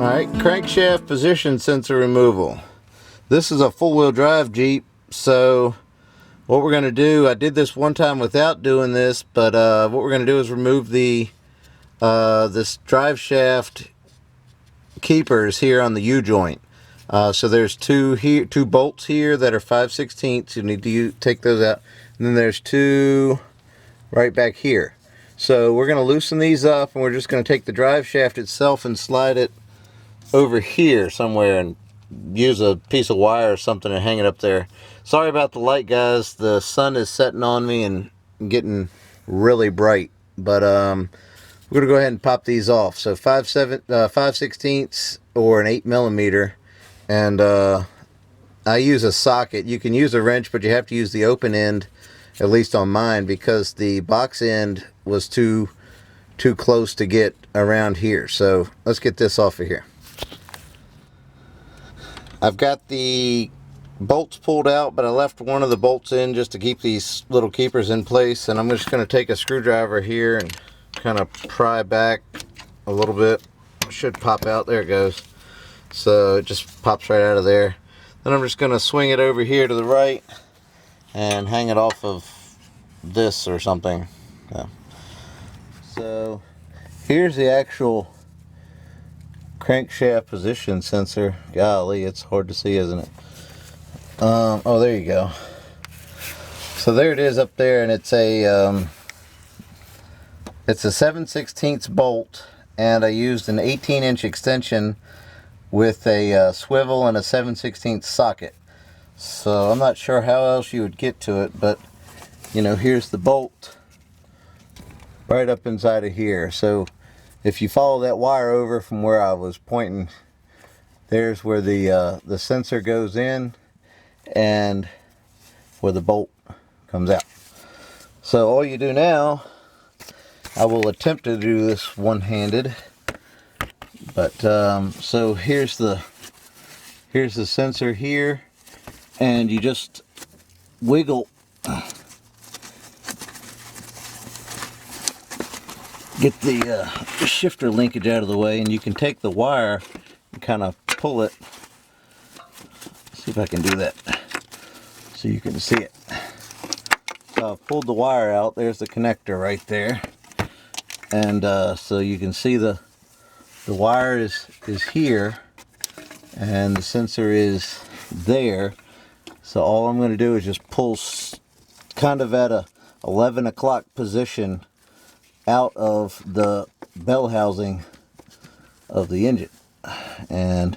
Alright, crankshaft position sensor removal. This is a four-wheel drive Jeep, so what we're going to do, I did this one time without doing this, but what we're going to do is remove the this drive shaft keepers here on the U-joint. So there's two bolts here that are 5/16. You need to take those out. And then there's two right back here. So we're going to loosen these up, and we're just going to take the drive shaft itself and slide it over here somewhere and use a piece of wire or something and hang it up there. Sorry about the light, guys. The sun is setting on me and getting really bright. But we're going to go ahead and pop these off. So 5/16 or an 8mm. And I use a socket. You can use a wrench, but you have to use the open end, at least on mine, because the box end was too close to get around here. So let's get this off of here. I've got the bolts pulled out, but I left one of the bolts in just to keep these little keepers in place, and I'm just going to take a screwdriver here and kind of pry back a little bit. It should pop out. There it goes. So it just pops right out of there. Then I'm just going to swing it over here to the right and hang it off of this or something. Yeah. So here's the actual crankshaft position sensor. Golly, it's hard to see, isn't it? Oh, there you go. So there it is up there, and it's a 7/16 bolt, and I used an 18-inch extension with a swivel and a 7/16 socket. So I'm not sure how else you would get to it, but you know, here's the bolt right up inside of here. So if you follow that wire over from where I was pointing, there's where the sensor goes in and where the bolt comes out. So all you do now, I will attempt to do this one-handed, but so here's the sensor here, and you just wiggle, get the shifter linkage out of the way, and you can take the wire and kind of pull it. See if I can do that so you can see it. So I've pulled the wire out. There's the connector right there, and so you can see the wire is here and the sensor is there. So all I'm going to do is just pull kind of at a 11 o'clock position out of the bell housing of the engine, and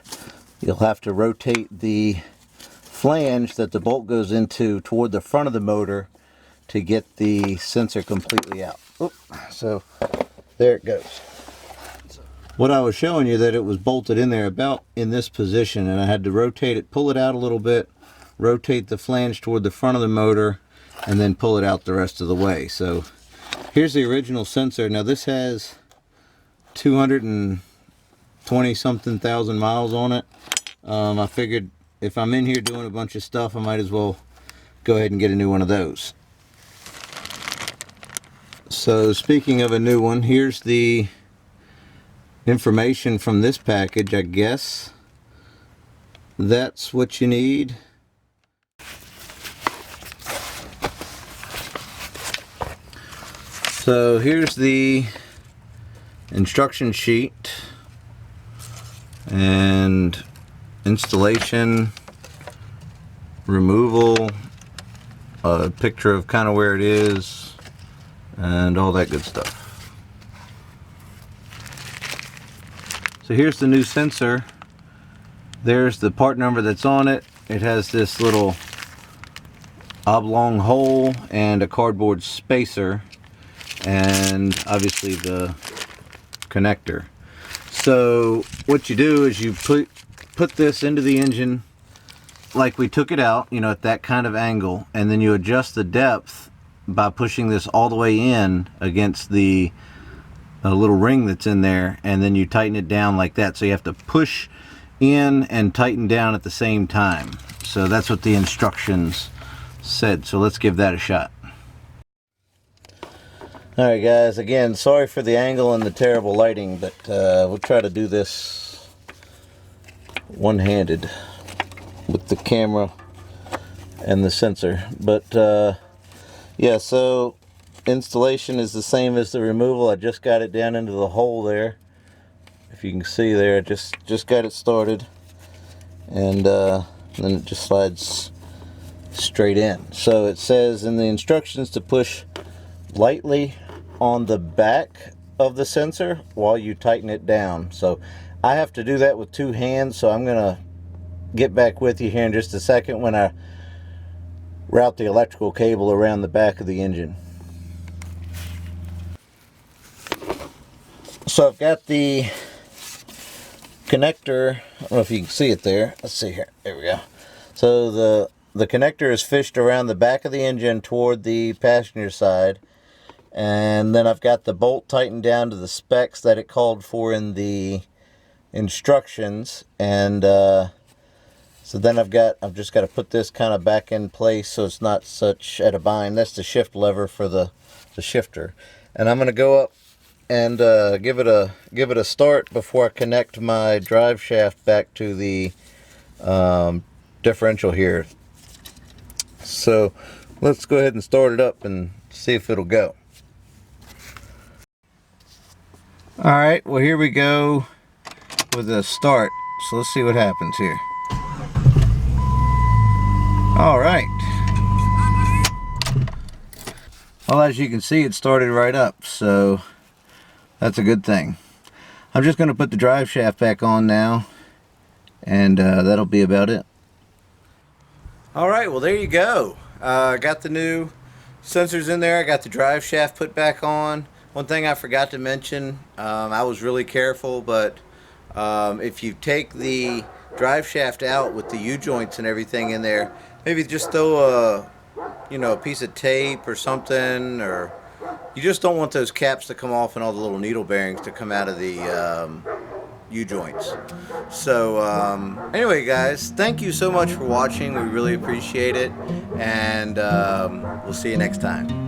you'll have to rotate the flange that the bolt goes into toward the front of the motor to get the sensor completely out. Oop, so there it goes. What I was showing you, that it was bolted in there about in this position, and I had to rotate it, pull it out a little bit, rotate the flange toward the front of the motor, and then pull it out the rest of the way. So here's the original sensor. Now this has 220 something thousand miles on it. I figured if I'm in here doing a bunch of stuff, I might as well go ahead and get a new one of those. So speaking of a new one, here's the information from this package. I guess that's what you need. So here's the instruction sheet and installation, removal, a picture of kind of where it is, and all that good stuff. So here's the new sensor. There's the part number that's on it. It has this little oblong hole and a cardboard spacer, and obviously the connector. So what you do is you put this into the engine like we took it out, you know, at that kind of angle, and then you adjust the depth by pushing this all the way in against the little ring that's in there, and then you tighten it down like that. So you have to push in and tighten down at the same time. So that's what the instructions said. So let's give that a shot. Alright guys, again, sorry for the angle and the terrible lighting, but we'll try to do this one-handed with the camera and the sensor. But yeah, so installation is the same as the removal. I just got it down into the hole there. If you can see there, just got it started, and then it just slides straight in. So it says in the instructions to push lightly on the back of the sensor while you tighten it down. So I have to do that with two hands, so I'm gonna get back with you here in just a second when I route the electrical cable around the back of the engine. So I've got the connector, I don't know if you can see it there. Let's see here. There we go. So the connector is fished around the back of the engine toward the passenger side, and then I've got the bolt tightened down to the specs that it called for in the instructions, and so then I've just got to put this kind of back in place so it's not such at a bind. That's the shift lever for the shifter, and I'm going to go up and give it a start before I connect my drive shaft back to the differential here. So let's go ahead and start it up and see if it'll go. Alright, well here we go with a start. So let's see what happens here. Alright. Well, as you can see, it started right up, so that's a good thing. I'm just going to put the drive shaft back on now, and that'll be about it. Alright, well there you go. I got the new sensors in there. I got the drive shaft put back on. One thing I forgot to mention, I was really careful, but if you take the drive shaft out with the U-joints and everything in there, maybe just throw a piece of tape or something, or you just don't want those caps to come off and all the little needle bearings to come out of the U-joints. So anyway guys, thank you so much for watching. We really appreciate it, and we'll see you next time.